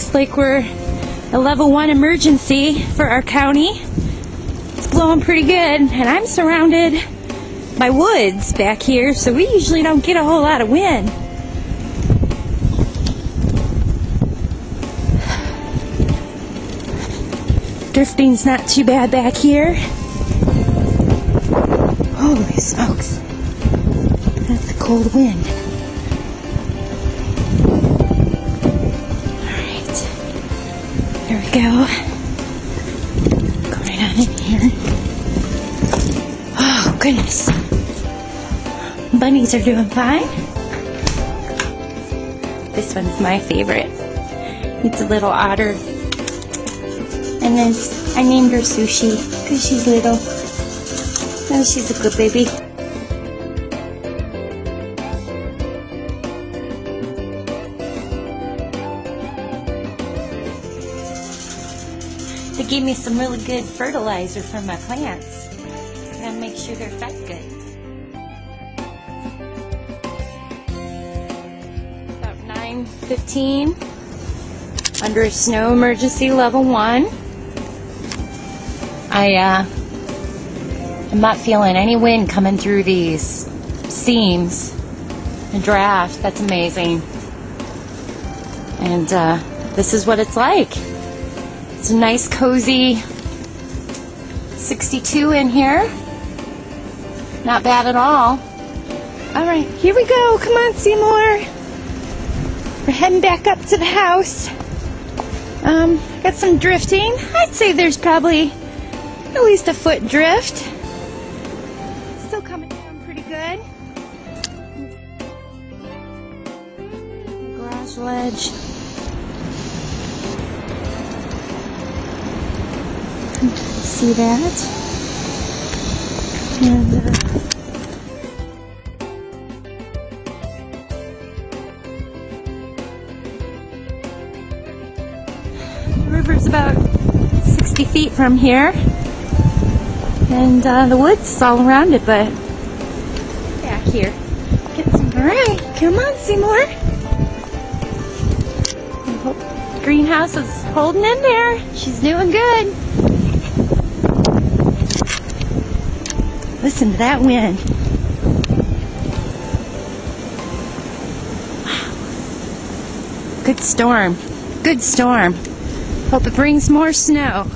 looks like we're a level 1 emergency for our county. It's blowing pretty good, and I'm surrounded by woods back here, so we usually don't get a whole lot of wind. Drifting's not too bad back here. Holy smokes. That's a cold wind. Alright. Here we go. Go right on in here. Oh, goodness. Bunnies are doing fine. This one's my favorite. It's a little otter. And then I named her Sushi because she's little. Oh, she's a good baby. They gave me some really good fertilizer for my plants. I gotta make sure they're fed good. About 9:15. Under a snow emergency level 1. I'm not feeling any wind coming through these seams. The draft, that's amazing. And this is what it's like. It's a nice, cozy 62 in here. Not bad at all. All right, here we go. Come on, Seymour. We're heading back up to the house. Got some drifting. I'd say there's probably at least a foot drift. Still coming down pretty good. Garage ledge. See that? And the river's about 60 feet from here. And the woods is all around it, but back here. Get some. Alright, come on, Seymour. I hope the greenhouse is holding in there. She's doing good. Listen to that wind. Wow. Good storm. Good storm. Hope it brings more snow.